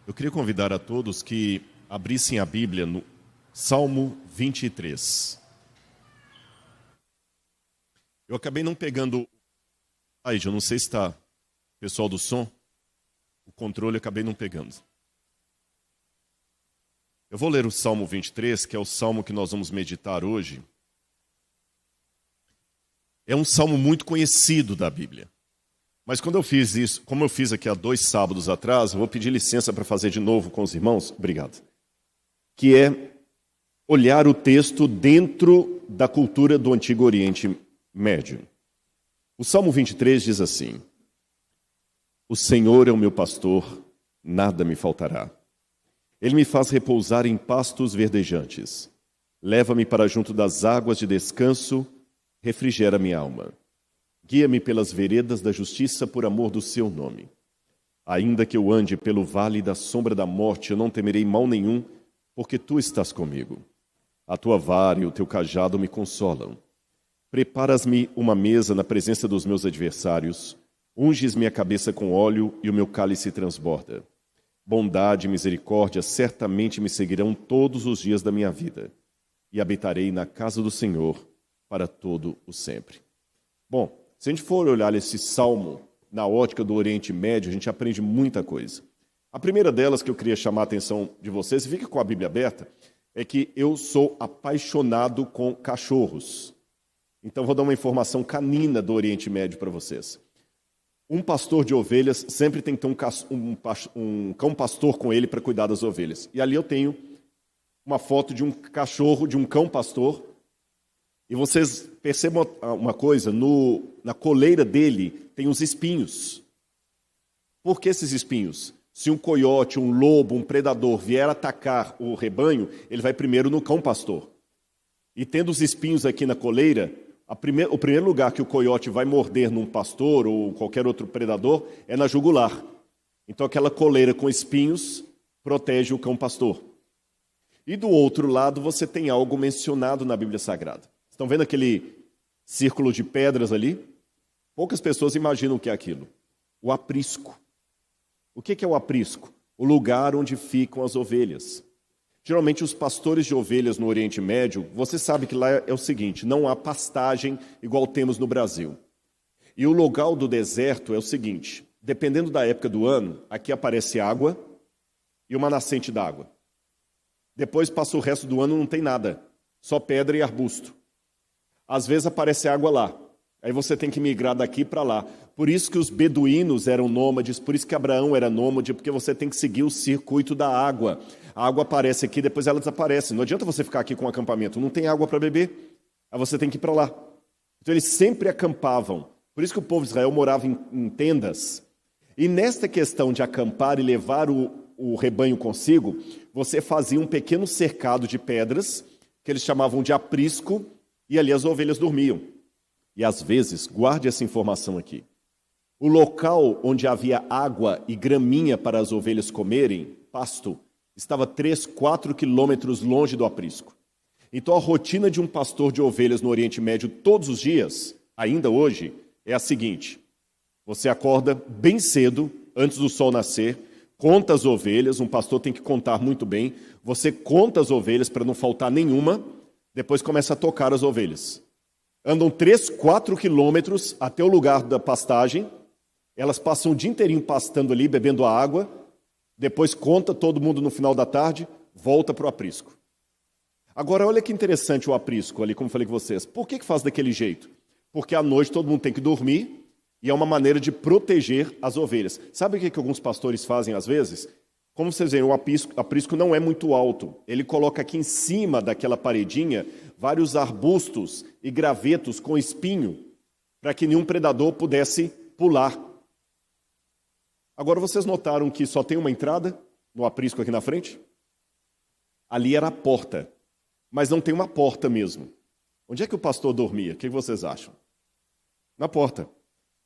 Eu queria convidar a todos que abrissem a Bíblia no Salmo 23. Eu acabei não pegando... eu não sei se está... Pessoal do som, o controle eu acabei não pegando. Eu vou ler o Salmo 23, que é o salmo que nós vamos meditar hoje. É um salmo muito conhecido da Bíblia. Mas quando eu fiz isso, como eu fiz aqui há 2 sábados atrás, eu vou pedir licença para fazer de novo com os irmãos. Obrigado. Que é olhar o texto dentro da cultura do Antigo Oriente Médio. O Salmo 23 diz assim: O Senhor é o meu pastor, nada me faltará. Ele me faz repousar em pastos verdejantes. Leva-me para junto das águas de descanso, refrigera minha alma. Guia-me pelas veredas da justiça por amor do seu nome. Ainda que eu ande pelo vale da sombra da morte, eu não temerei mal nenhum, porque tu estás comigo. A tua vara e o teu cajado me consolam. Preparas-me uma mesa na presença dos meus adversários. Unges minha cabeça com óleo e o meu cálice transborda. Bondade e misericórdia certamente me seguirão todos os dias da minha vida, e habitarei na casa do Senhor para todo o sempre. Bom, se a gente for olhar esse salmo na ótica do Oriente Médio, a gente aprende muita coisa. A primeira delas que eu queria chamar a atenção de vocês, e fica com a Bíblia aberta, é que eu sou apaixonado com cachorros. Então vou dar uma informação canina do Oriente Médio para vocês. Um pastor de ovelhas sempre tem que ter um cão pastor com ele para cuidar das ovelhas. E ali eu tenho uma foto de um cachorro, de um cão pastor. E vocês percebam uma coisa, na coleira dele tem uns espinhos. Por que esses espinhos? Se um coiote, um lobo, um predador vier atacar o rebanho, ele vai primeiro no cão pastor. E tendo os espinhos aqui na coleira, o primeiro lugar que o coiote vai morder num pastor ou qualquer outro predador é na jugular. Então aquela coleira com espinhos protege o cão pastor. E do outro lado você tem algo mencionado na Bíblia Sagrada. Estão vendo aquele círculo de pedras ali? Poucas pessoas imaginam o que é aquilo. O aprisco. O que é o aprisco? O lugar onde ficam as ovelhas. Geralmente os pastores de ovelhas no Oriente Médio, você sabe que lá é o seguinte, não há pastagem igual temos no Brasil. E o local do deserto é o seguinte, dependendo da época do ano, aqui aparece água e uma nascente d'água. Depois passa o resto do ano, não tem nada, só pedra e arbusto. Às vezes aparece água lá, aí você tem que migrar daqui para lá. Por isso que os beduínos eram nômades, por isso que Abraão era nômade, porque você tem que seguir o circuito da água. A água aparece aqui, depois ela desaparece. Não adianta você ficar aqui com um acampamento, não tem água para beber, aí você tem que ir para lá. Então eles sempre acampavam. Por isso que o povo de Israel morava em tendas. E nesta questão de acampar e levar o rebanho consigo, você fazia um pequeno cercado de pedras, que eles chamavam de aprisco, e ali as ovelhas dormiam. E às vezes, guarde essa informação aqui, o local onde havia água e graminha para as ovelhas comerem, pasto, estava 3, 4 quilômetros longe do aprisco. Então a rotina de um pastor de ovelhas no Oriente Médio todos os dias, ainda hoje, é a seguinte: você acorda bem cedo, antes do sol nascer, conta as ovelhas, um pastor tem que contar muito bem, você conta as ovelhas para não faltar nenhuma, depois começa a tocar as ovelhas. Andam 3, 4 quilômetros até o lugar da pastagem, elas passam o dia inteirinho pastando ali, bebendo a água, depois conta todo mundo no final da tarde, volta para o aprisco. Agora, olha que interessante o aprisco ali, como falei com vocês. Por que faz daquele jeito? Porque à noite todo mundo tem que dormir e é uma maneira de proteger as ovelhas. Sabe o que alguns pastores fazem às vezes? Como vocês veem, o aprisco não é muito alto. Ele coloca aqui em cima daquela paredinha vários arbustos e gravetos com espinho para que nenhum predador pudesse pular. Agora, vocês notaram que só tem uma entrada no aprisco aqui na frente? Ali era a porta, mas não tem uma porta mesmo. Onde é que o pastor dormia? O que vocês acham? Na porta.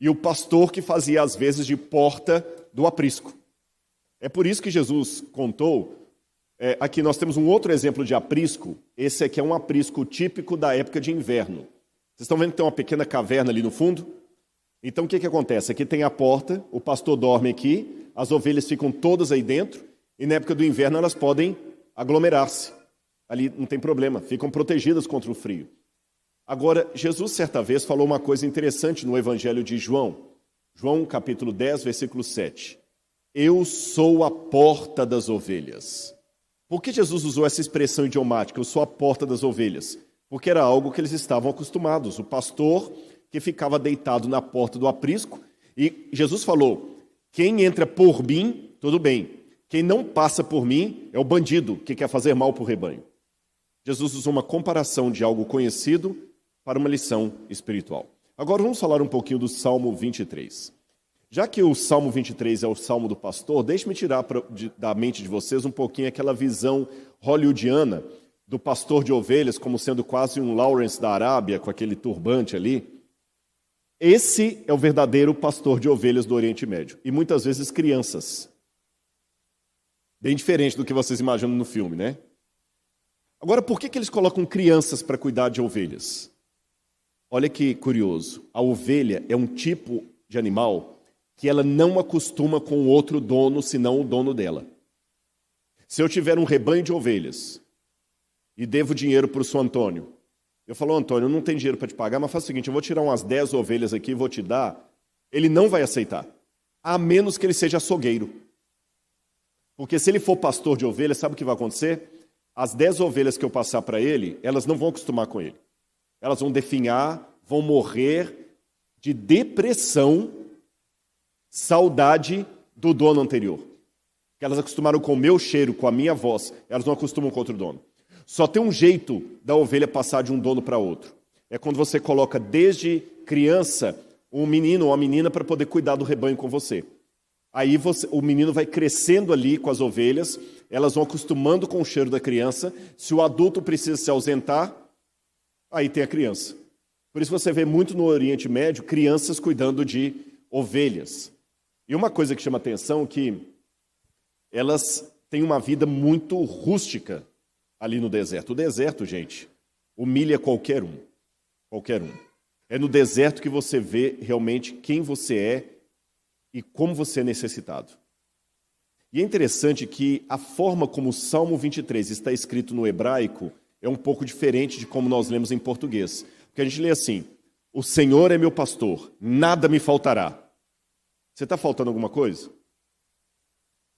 E o pastor que fazia, às vezes, de porta do aprisco. É por isso que Jesus contou, aqui nós temos um outro exemplo de aprisco, esse aqui é um aprisco típico da época de inverno. Vocês estão vendo que tem uma pequena caverna ali no fundo? Então o que acontece? Aqui tem a porta, o pastor dorme aqui, as ovelhas ficam todas aí dentro, e na época do inverno elas podem aglomerar-se. Ali não tem problema, ficam protegidas contra o frio. Agora, Jesus certa vez falou uma coisa interessante no Evangelho de João. João capítulo 10, versículo 7. Eu sou a porta das ovelhas. Por que Jesus usou essa expressão idiomática, eu sou a porta das ovelhas? Porque era algo que eles estavam acostumados. O pastor que ficava deitado na porta do aprisco, e Jesus falou, quem entra por mim, tudo bem. Quem não passa por mim é o bandido que quer fazer mal para o rebanho. Jesus usou uma comparação de algo conhecido para uma lição espiritual. Agora vamos falar um pouquinho do Salmo 23. Já que o Salmo 23 é o Salmo do pastor, deixe-me tirar da mente de vocês um pouquinho aquela visão hollywoodiana do pastor de ovelhas como sendo quase um Lawrence da Arábia, com aquele turbante ali. Esse é o verdadeiro pastor de ovelhas do Oriente Médio. E muitas vezes crianças. Bem diferente do que vocês imaginam no filme, né? Agora, por que eles colocam crianças para cuidar de ovelhas? Olha que curioso. A ovelha é um tipo de animal que ela não acostuma com outro dono, senão o dono dela. Se eu tiver um rebanho de ovelhas e devo dinheiro para o seu Antônio, eu falo, Antônio, eu não tenho dinheiro para te pagar, mas faz o seguinte, eu vou tirar umas 10 ovelhas aqui e vou te dar. Ele não vai aceitar, a menos que ele seja açougueiro. Porque se ele for pastor de ovelhas, sabe o que vai acontecer? As 10 ovelhas que eu passar para ele, elas não vão acostumar com ele. Elas vão definhar, vão morrer de depressão, saudade do dono anterior. Porque elas acostumaram com o meu cheiro, com a minha voz, elas não acostumam com outro dono. Só tem um jeito da ovelha passar de um dono para outro. É quando você coloca desde criança um menino ou uma menina para poder cuidar do rebanho com você. Aí o menino vai crescendo ali com as ovelhas, elas vão acostumando com o cheiro da criança. Se o adulto precisa se ausentar, aí tem a criança. Por isso você vê muito no Oriente Médio crianças cuidando de ovelhas. E uma coisa que chama atenção é que elas têm uma vida muito rústica ali no deserto. O deserto, gente, humilha qualquer um. Qualquer um. É no deserto que você vê realmente quem você é e como você é necessitado. E é interessante que a forma como o Salmo 23 está escrito no hebraico é um pouco diferente de como nós lemos em português. Porque a gente lê assim, o Senhor é meu pastor, nada me faltará. Você está faltando alguma coisa?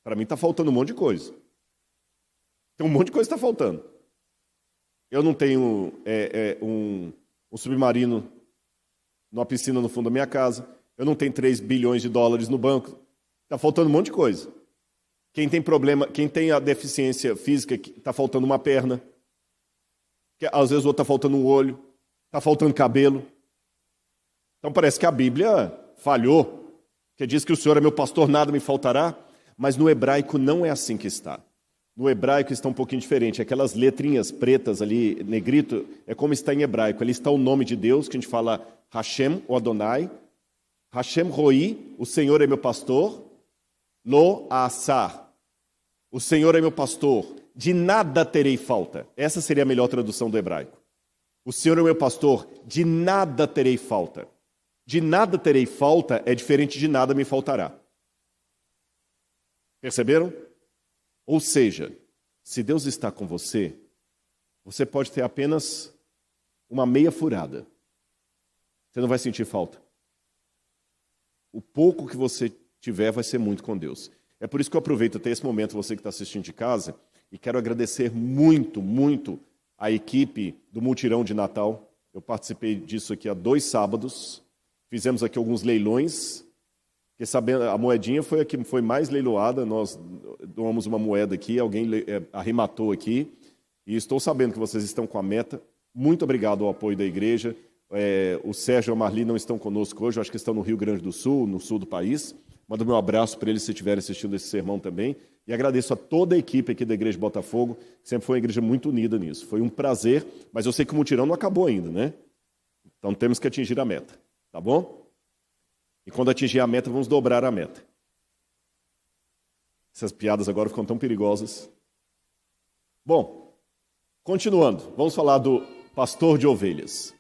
Para mim está faltando um monte de coisa. Tem um monte de coisa que está faltando. Eu não tenho um submarino numa piscina no fundo da minha casa. Eu não tenho 3 bilhões de dólares no banco. Está faltando um monte de coisa. Quem tem problema, quem tem a deficiência física, está faltando uma perna. Às vezes o outro está faltando um olho. Está faltando cabelo. Então parece que a Bíblia falhou. Que diz que o Senhor é meu pastor, nada me faltará. Mas no hebraico não é assim que está. No hebraico está um pouquinho diferente. Aquelas letrinhas pretas ali, negrito, é como está em hebraico. Ali está o nome de Deus, que a gente fala Hashem, ou Adonai. Hashem Roi, o Senhor é meu pastor. Lo Asar, o Senhor é meu pastor. De nada terei falta. Essa seria a melhor tradução do hebraico. O Senhor é meu pastor, de nada terei falta. De nada terei falta é diferente de nada me faltará. Perceberam? Ou seja, se Deus está com você, você pode ter apenas uma meia furada. Você não vai sentir falta. O pouco que você tiver vai ser muito com Deus. É por isso que eu aproveito até esse momento, você que está assistindo de casa, e quero agradecer muito, muito a equipe do Mutirão de Natal. Eu participei disso aqui há 2 sábados. Fizemos aqui alguns leilões. Porque sabendo, a moedinha foi a que foi mais leiloada. Nós doamos uma moeda aqui, alguém arrematou aqui. E estou sabendo que vocês estão com a meta. Muito obrigado ao apoio da igreja. O Sérgio e a Marli não estão conosco hoje, eu acho que estão no Rio Grande do Sul, no sul do país. Mando meu abraço para eles se estiverem assistindo esse sermão também. E agradeço a toda a equipe aqui da Igreja de Botafogo, que sempre foi uma igreja muito unida nisso. Foi um prazer, mas eu sei que o mutirão não acabou ainda, né? Então temos que atingir a meta, tá bom? E quando atingir a meta, vamos dobrar a meta. Essas piadas agora ficam tão perigosas. Bom, continuando, vamos falar do pastor de ovelhas.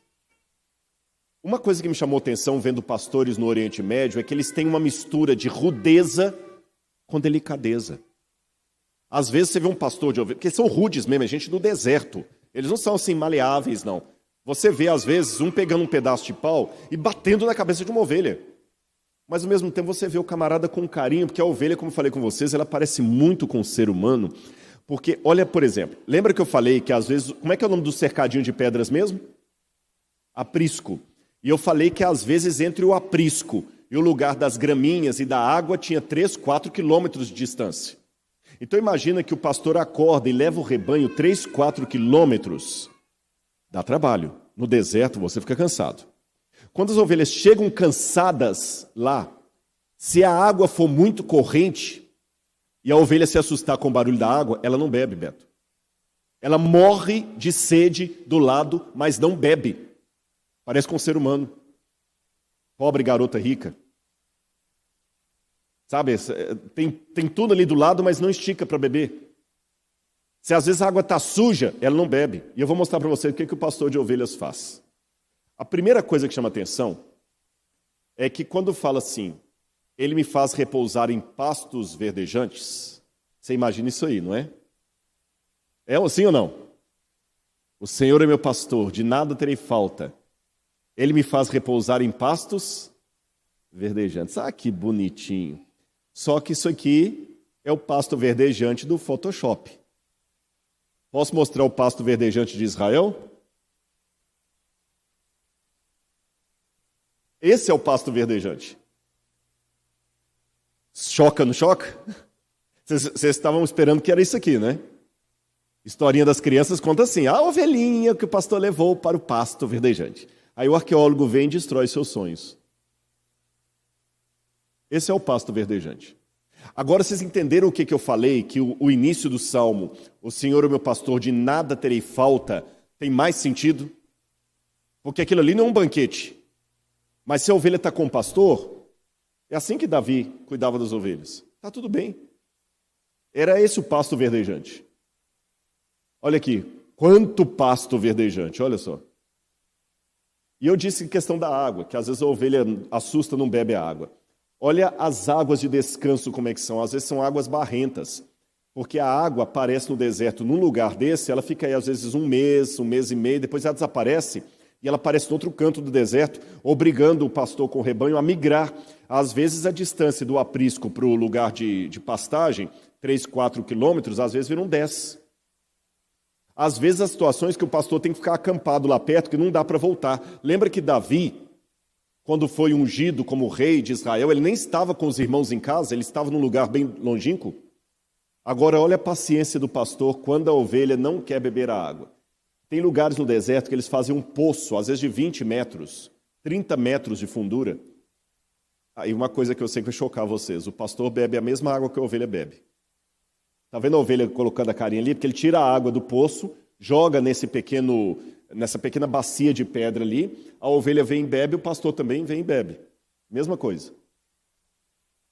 Uma coisa que me chamou a atenção vendo pastores no Oriente Médio é que eles têm uma mistura de rudeza com delicadeza. Às vezes você vê um pastor de ovelha, porque são rudes mesmo, é gente do deserto. Eles não são assim maleáveis, não. Você vê, às vezes, um pegando um pedaço de pau e batendo na cabeça de uma ovelha. Mas, ao mesmo tempo, você vê o camarada com carinho, porque a ovelha, como eu falei com vocês, ela parece muito com o ser humano. Porque, olha, por exemplo, lembra que eu falei que, às vezes, como é que é o nome do cercadinho de pedras mesmo? Aprisco. E eu falei que, às vezes, entre o aprisco e o lugar das graminhas e da água, tinha 3, 4 quilômetros de distância. Então imagina que o pastor acorda e leva o rebanho 3, 4 quilômetros. Dá trabalho. No deserto você fica cansado. Quando as ovelhas chegam cansadas lá, se a água for muito corrente e a ovelha se assustar com o barulho da água, ela não bebe, Beto. Ela morre de sede do lado, mas não bebe. Parece com um ser humano. Pobre garota rica. Sabe, tem tudo ali do lado, mas não estica para beber. Se às vezes a água está suja, ela não bebe. E eu vou mostrar para você o que o pastor de ovelhas faz. A primeira coisa que chama atenção é que quando fala assim, ele me faz repousar em pastos verdejantes, você imagina isso aí, não é? É assim ou não? O Senhor é meu pastor, de nada terei falta. Ele me faz repousar em pastos verdejantes. Ah, que bonitinho. Só que isso aqui é o pasto verdejante do Photoshop. Posso mostrar o pasto verdejante de Israel? Esse é o pasto verdejante. Choca, não choca? Vocês estavam esperando que era isso aqui, né? Historinha das crianças conta assim, a ovelhinha que o pastor levou para o pasto verdejante. Aí o arqueólogo vem e destrói seus sonhos. Esse é o pasto verdejante. Agora vocês entenderam o que eu falei? Que o início do Salmo, o Senhor é o meu pastor, de nada terei falta, tem mais sentido? Porque aquilo ali não é um banquete. Mas se a ovelha está com o pastor, é assim que Davi cuidava das ovelhas. Está tudo bem. Era esse o pasto verdejante. Olha aqui, quanto pasto verdejante, olha só. E eu disse questão da água, que às vezes a ovelha assusta, não bebe a água. Olha as águas de descanso como é que são. Às vezes são águas barrentas, porque a água aparece no deserto. Num lugar desse, ela fica aí às vezes um mês e meio, depois ela desaparece e ela aparece no outro canto do deserto, obrigando o pastor com o rebanho a migrar. Às vezes a distância do aprisco para o lugar de pastagem, 3, 4 quilômetros, às vezes viram 10. Às vezes as situações que o pastor tem que ficar acampado lá perto, que não dá para voltar. Lembra que Davi, quando foi ungido como rei de Israel, ele nem estava com os irmãos em casa, ele estava num lugar bem longínquo. Agora, olha a paciência do pastor quando a ovelha não quer beber a água. Tem lugares no deserto que eles fazem um poço, às vezes de 20 metros, 30 metros de fundura. Aí uma coisa que eu sei que vai chocar vocês, o pastor bebe a mesma água que a ovelha bebe. Está vendo a ovelha colocando a carinha ali? Porque ele tira a água do poço, joga nessa pequena bacia de pedra ali, a ovelha vem e bebe, o pastor também vem e bebe. Mesma coisa.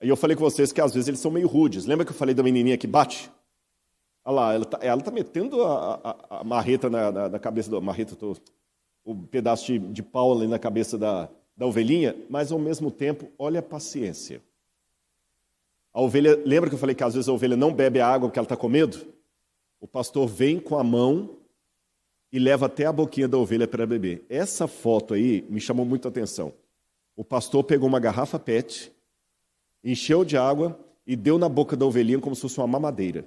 Aí eu falei com vocês que às vezes eles são meio rudes. Lembra que eu falei da menininha que bate? Olha lá, ela tá metendo a marreta na cabeça do... o pedaço de pau ali na cabeça da ovelhinha, mas ao mesmo tempo, olha a paciência. A ovelha, lembra que eu falei que às vezes a ovelha não bebe a água porque ela está com medo? O pastor vem com a mão e leva até a boquinha da ovelha para beber. Essa foto aí me chamou muito a atenção. O pastor pegou uma garrafa PET, encheu de água e deu na boca da ovelhinha como se fosse uma mamadeira.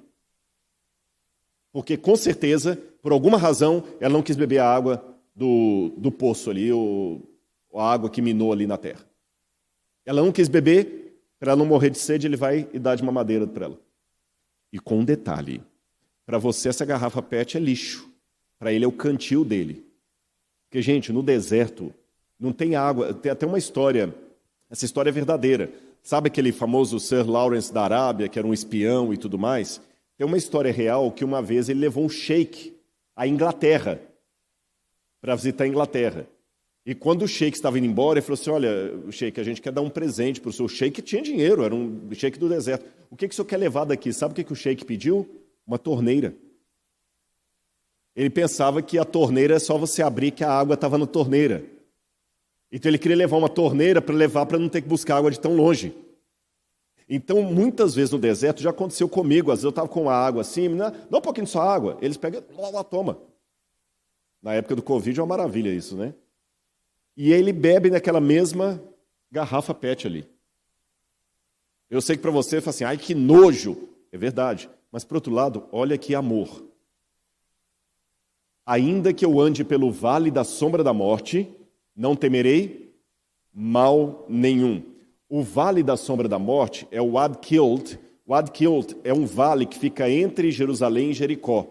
Porque, com certeza, por alguma razão, ela não quis beber a água do poço ali, a água que minou ali na terra. Ela não quis beber, para ela não morrer de sede, ele vai e dá de mamadeira para ela. E com um detalhe, para você essa garrafa PET é lixo. Para ele é o cantil dele. Porque, gente, no deserto não tem água. Tem até uma história, essa história é verdadeira. Sabe aquele famoso Sir Lawrence da Arábia, que era um espião e tudo mais? Tem uma história real que uma vez ele levou um sheik à Inglaterra, para visitar a Inglaterra. E quando o sheik estava indo embora, ele falou assim, olha, sheik, a gente quer dar um presente para o seu sheik, que tinha dinheiro, era um sheik do deserto. O que o senhor quer levar daqui? Sabe o que o sheik pediu? Uma torneira. Ele pensava que a torneira é só você abrir, que a água estava na torneira. Então ele queria levar uma torneira para levar para não ter que buscar água de tão longe. Então, muitas vezes no deserto, já aconteceu comigo, às vezes eu estava com a água assim, dá um pouquinho de sua água, eles pegam, lá, toma. Na época do Covid é uma maravilha isso, né? E ele bebe naquela mesma garrafa PET ali. Eu sei que para você, fala assim, ai que nojo, é verdade. Mas, por outro lado, olha que amor. Ainda que eu ande pelo vale da sombra da morte, não temerei mal nenhum. O vale da sombra da morte é o Ad-Kilt. O Ad-Kilt é um vale que fica entre Jerusalém e Jericó.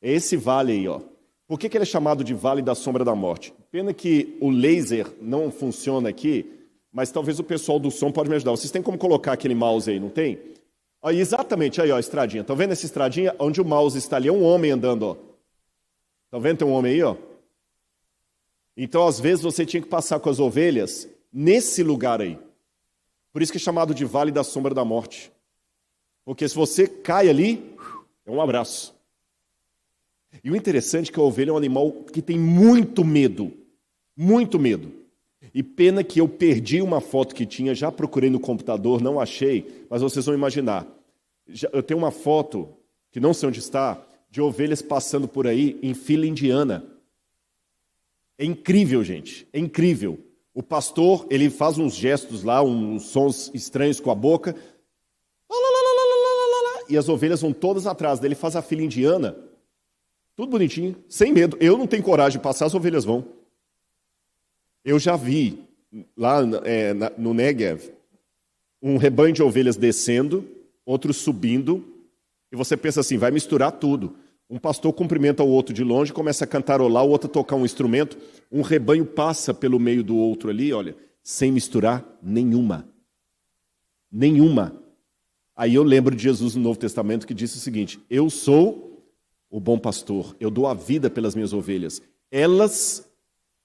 É esse vale aí, ó. Por que ele é chamado de vale da sombra da morte? Pena que o laser não funciona aqui, mas talvez o pessoal do som pode me ajudar. Vocês têm como colocar aquele mouse aí, não tem? Ó, exatamente, aí ó, a estradinha. Estão vendo essa estradinha? Onde o mouse está ali, é um homem andando, ó. Estão vendo? Tem um homem aí, ó. Então, às vezes, você tinha que passar com as ovelhas nesse lugar aí. Por isso que é chamado de Vale da Sombra da Morte. Porque se você cai ali, é um abraço. E o interessante é que a ovelha é um animal que tem muito medo. Muito medo. E pena que eu perdi uma foto que tinha, já procurei no computador, não achei, mas vocês vão imaginar. Eu tenho uma foto, que não sei onde está, de ovelhas passando por aí em fila indiana. É incrível, gente, é incrível. O pastor, ele faz uns gestos lá, uns sons estranhos com a boca, e as ovelhas vão todas atrás dele, faz a fila indiana, tudo bonitinho, sem medo. Eu não tenho coragem de passar, as ovelhas vão. Eu já vi, lá no Negev, um rebanho de ovelhas descendo, outros subindo, e você pensa assim, vai misturar tudo. Um pastor cumprimenta o outro de longe, começa a cantarolar, o outro a tocar um instrumento, um rebanho passa pelo meio do outro ali, olha, sem misturar nenhuma. Nenhuma. Aí eu lembro de Jesus no Novo Testamento que disse o seguinte, eu sou o bom pastor, eu dou a vida pelas minhas ovelhas. Elas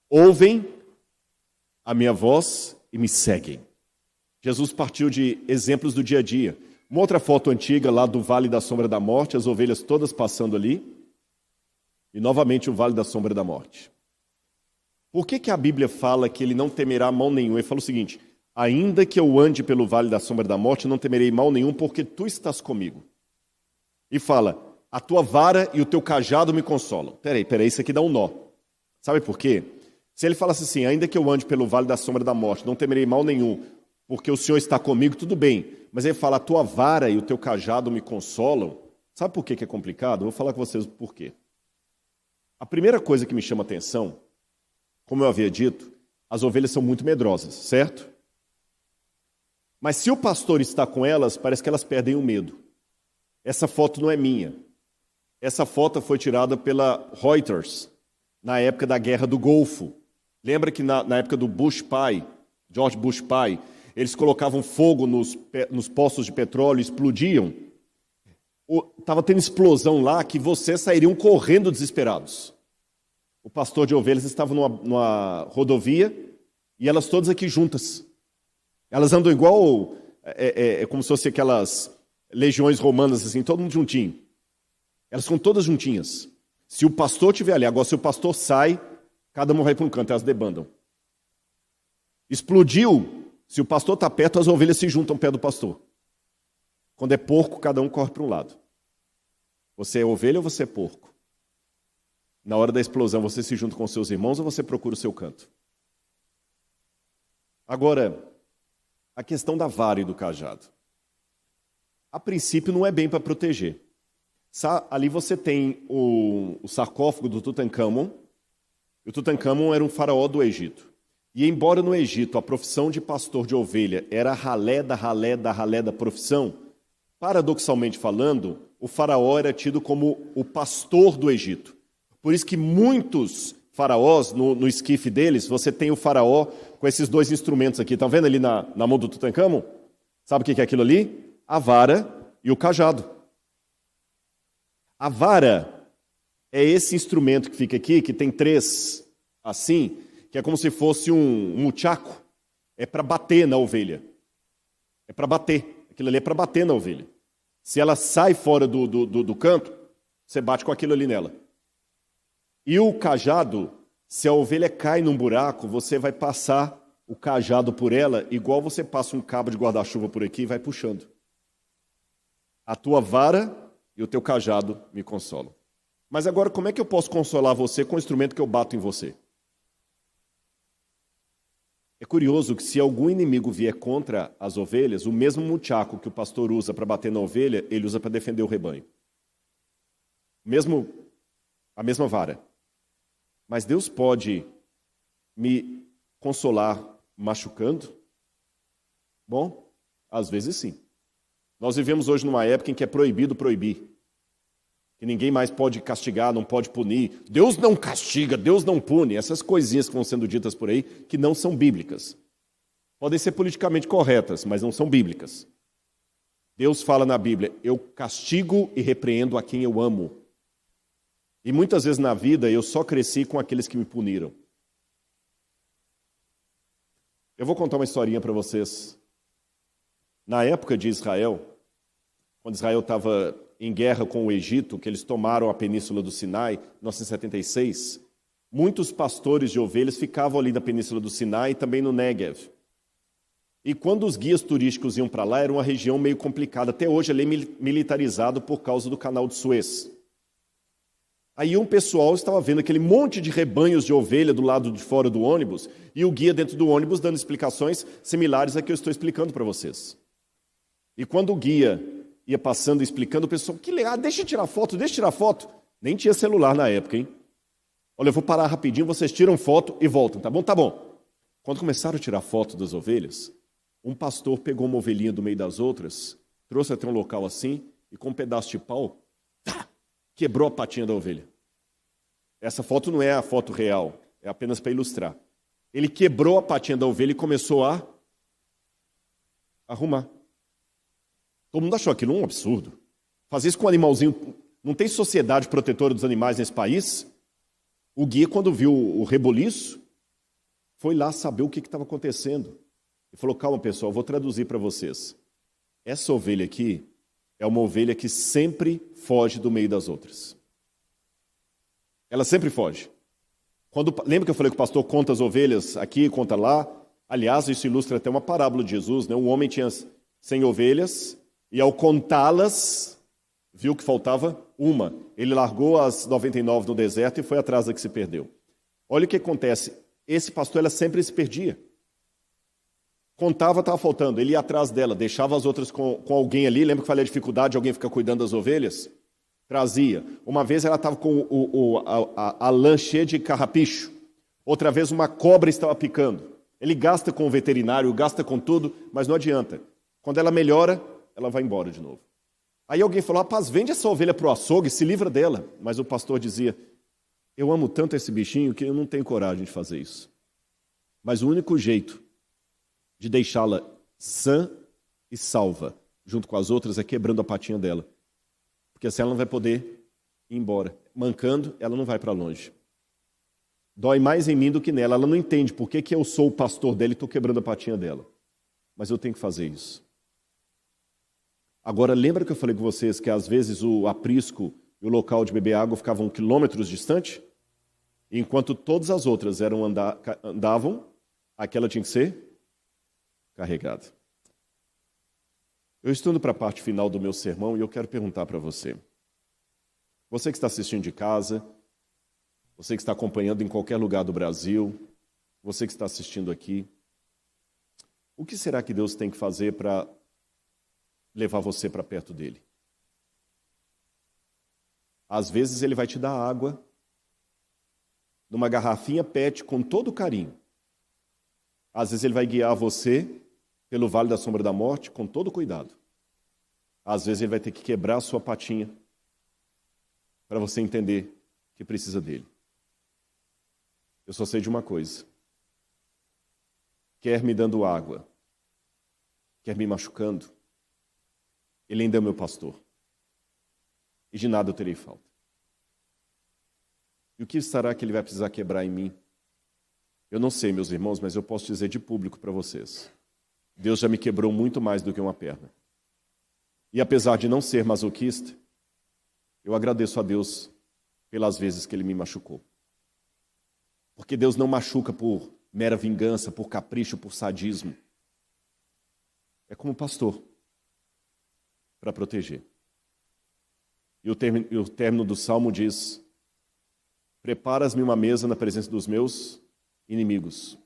ouvem a minha voz e me seguem. Jesus partiu de exemplos do dia a dia. Uma outra foto antiga lá do Vale da Sombra da Morte, as ovelhas todas passando ali. E novamente o Vale da Sombra da Morte. Por que a Bíblia fala que ele não temerá mal nenhum? Ele fala o seguinte, ainda que eu ande pelo Vale da Sombra da Morte, não temerei mal nenhum, porque tu estás comigo. E fala, a tua vara e o teu cajado me consolam. Peraí, isso aqui dá um nó. Sabe por quê? Se ele falasse assim, ainda que eu ande pelo Vale da Sombra da Morte, não temerei mal nenhum, porque o Senhor está comigo, tudo bem. Mas ele fala, a tua vara e o teu cajado me consolam. Sabe por que é complicado? Eu vou falar com vocês o porquê. A primeira coisa que me chama a atenção, como eu havia dito, as ovelhas são muito medrosas, certo? Mas se o pastor está com elas, parece que elas perdem o medo. Essa foto não é minha. Essa foto foi tirada pela Reuters, na época da Guerra do Golfo. Lembra que na época do Bush pai, George Bush pai, eles colocavam fogo nos poços de petróleo, explodiam. Estava tendo explosão lá que vocês sairiam correndo desesperados. O pastor de ovelhas estava numa rodovia e elas todas aqui juntas. Elas andam igual, como se fossem aquelas legiões romanas, assim, todo mundo juntinho. Elas ficam todas juntinhas. Se o pastor estiver ali, agora se o pastor sai, cada uma vai para um canto, elas debandam. Explodiu, se o pastor está perto, as ovelhas se juntam perto do pastor. Quando é porco, cada um corre para um lado. Você é ovelha ou você é porco? Na hora da explosão, você se junta com seus irmãos ou você procura o seu canto? Agora, a questão da vara e do cajado. A princípio, não é bem para proteger. Ali você tem o sarcófago do Tutankhamon. O Tutankhamon era um faraó do Egito. E embora no Egito a profissão de pastor de ovelha era a ralé da profissão, paradoxalmente falando, o faraó era tido como o pastor do Egito. Por isso que muitos faraós, no esquife deles, você tem o faraó com esses dois instrumentos aqui. Estão vendo ali na mão do Tutankhamon? Sabe o que é aquilo ali? A vara e o cajado. A vara é esse instrumento que fica aqui, que tem três assim, que é como se fosse um muchaco. É para bater na ovelha. É para bater. Aquilo ali é para bater na ovelha. Se ela sai fora do canto, você bate com aquilo ali nela. E o cajado, se a ovelha cai num buraco, você vai passar o cajado por ela, igual você passa um cabo de guarda-chuva por aqui e vai puxando. A tua vara e o teu cajado me consolam. Mas agora, como é que eu posso consolar você com o instrumento que eu bato em você? É curioso que se algum inimigo vier contra as ovelhas, o mesmo muchaco que o pastor usa para bater na ovelha, ele usa para defender o rebanho. A mesma vara. Mas Deus pode me consolar machucando? Bom, às vezes sim. Nós vivemos hoje numa época em que é proibido proibir. Que ninguém mais pode castigar, não pode punir. Deus não castiga, Deus não pune. Essas coisinhas que vão sendo ditas por aí, que não são bíblicas. Podem ser politicamente corretas, mas não são bíblicas. Deus fala na Bíblia, eu castigo e repreendo a quem eu amo. E muitas vezes na vida eu só cresci com aqueles que me puniram. Eu vou contar uma historinha para vocês. Na época de Israel, quando Israel estava em guerra com o Egito, que eles tomaram a península do Sinai, em 1976, muitos pastores de ovelhas ficavam ali na península do Sinai e também no Negev. E quando os guias turísticos iam para lá, era uma região meio complicada. Até hoje ele é militarizado por causa do canal de Suez. Aí um pessoal estava vendo aquele monte de rebanhos de ovelha do lado de fora do ônibus e o guia dentro do ônibus dando explicações similares a que eu estou explicando para vocês. E quando o guia ia passando e explicando, o pessoal, que legal, deixa eu tirar foto. Nem tinha celular na época, hein? Olha, eu vou parar rapidinho, vocês tiram foto e voltam, tá bom? Tá bom. Quando começaram a tirar foto das ovelhas, um pastor pegou uma ovelhinha do meio das outras, trouxe até um local assim, e com um pedaço de pau, quebrou a patinha da ovelha. Essa foto não é a foto real, é apenas para ilustrar. Ele quebrou a patinha da ovelha e começou a arrumar. Todo mundo achou aquilo um absurdo. Fazer isso com um animalzinho. Não tem sociedade protetora dos animais nesse país? O guia, quando viu o reboliço, foi lá saber o que estava acontecendo. E falou, calma pessoal, vou traduzir para vocês. Essa ovelha aqui é uma ovelha que sempre foge do meio das outras. Ela sempre foge. Lembra que eu falei que o pastor conta as ovelhas aqui, conta lá? Aliás, isso ilustra até uma parábola de Jesus, né? Um homem tinha 100 ovelhas e ao contá-las, viu que faltava uma. Ele largou as 99 no deserto e foi atrás da que se perdeu. Olha o que acontece. Esse pastor, ela sempre se perdia. Contava, estava faltando. Ele ia atrás dela, deixava as outras com alguém ali. Lembra que eu falei a dificuldade de alguém ficar cuidando das ovelhas? Trazia. Uma vez ela estava com a lã cheia de carrapicho. Outra vez uma cobra estava picando. Ele gasta com o veterinário, gasta com tudo, mas não adianta. Quando ela melhora, ela vai embora de novo. Aí alguém falou, rapaz, vende essa ovelha para o açougue, se livra dela. Mas o pastor dizia, eu amo tanto esse bichinho que eu não tenho coragem de fazer isso. Mas o único jeito de deixá-la sã e salva, junto com as outras, é quebrando a patinha dela. Porque assim ela não vai poder ir embora. Mancando, ela não vai para longe. Dói mais em mim do que nela. Ela não entende por que eu sou o pastor dela e estou quebrando a patinha dela. Mas eu tenho que fazer isso. Agora, lembra que eu falei com vocês que às vezes o aprisco e o local de beber água ficavam quilômetros distante? E enquanto todas as outras andavam, aquela tinha que ser carregada. Eu estou indo para a parte final do meu sermão e eu quero perguntar para você. Você que está assistindo de casa, você que está acompanhando em qualquer lugar do Brasil, você que está assistindo aqui, o que será que Deus tem que fazer para levar você para perto dele? Às vezes ele vai te dar água numa garrafinha PET com todo carinho. Às vezes ele vai guiar você pelo vale da sombra da morte com todo cuidado. Às vezes ele vai ter que quebrar a sua patinha para você entender que precisa dele. Eu só sei de uma coisa. Quer me dando água, quer me machucando, ele ainda é meu pastor. E de nada eu terei falta. E o que será que ele vai precisar quebrar em mim? Eu não sei, meus irmãos, mas eu posso dizer de público para vocês. Deus já me quebrou muito mais do que uma perna. E apesar de não ser masoquista, eu agradeço a Deus pelas vezes que Ele me machucou. Porque Deus não machuca por mera vingança, por capricho, por sadismo. É como pastor, para proteger. E o término do Salmo diz: preparas-me uma mesa na presença dos meus inimigos.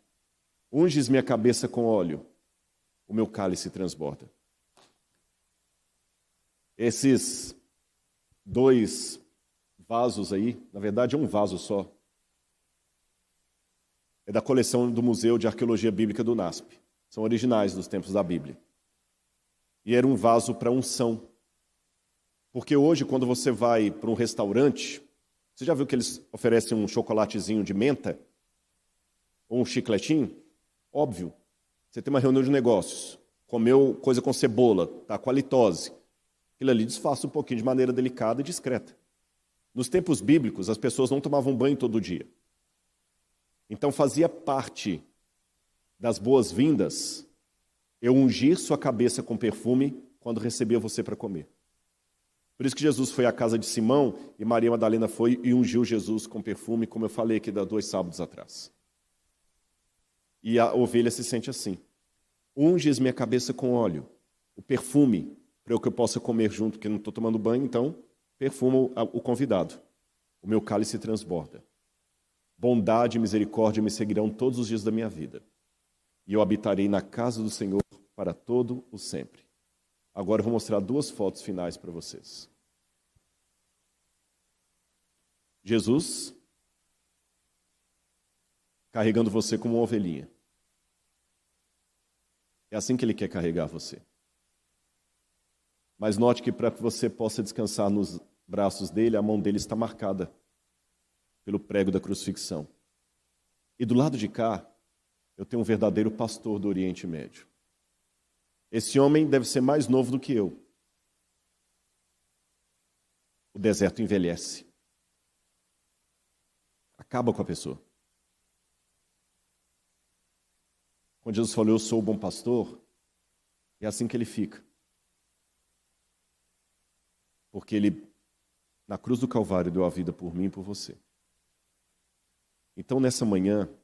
Unges minha cabeça com óleo, o meu cálice transborda. Esses 2 vasos aí, na verdade é um vaso só, é da coleção do Museu de Arqueologia Bíblica do NASP. São originais dos tempos da Bíblia. E era um vaso para unção. Porque hoje, quando você vai para um restaurante, você já viu que eles oferecem um chocolatezinho de menta? Ou um chicletinho? Óbvio. Você tem uma reunião de negócios, comeu coisa com cebola, está com halitose. Aquilo ali disfarça um pouquinho de maneira delicada e discreta. Nos tempos bíblicos, as pessoas não tomavam banho todo dia. Então fazia parte das boas-vindas eu ungir sua cabeça com perfume quando recebia você para comer. Por isso que Jesus foi à casa de Simão e Maria Madalena foi e ungiu Jesus com perfume, como eu falei aqui 2 sábados atrás. E a ovelha se sente assim: unges minha cabeça com óleo, o perfume, para que eu possa comer junto, porque não estou tomando banho, então perfumo o convidado. O meu cálice transborda. Bondade e misericórdia me seguirão todos os dias da minha vida. E eu habitarei na casa do Senhor para todo o sempre. Agora eu vou mostrar 2 fotos finais para vocês. Jesus carregando você como uma ovelhinha. É assim que ele quer carregar você. Mas note que para que você possa descansar nos braços dele, a mão dele está marcada pelo prego da crucifixão. E do lado de cá, eu tenho um verdadeiro pastor do Oriente Médio. Esse homem deve ser mais novo do que eu. O deserto envelhece. Acaba com a pessoa. Quando Jesus falou, eu sou o bom pastor, é assim que ele fica. Porque ele, na cruz do Calvário, deu a vida por mim e por você. Então, nessa manhã,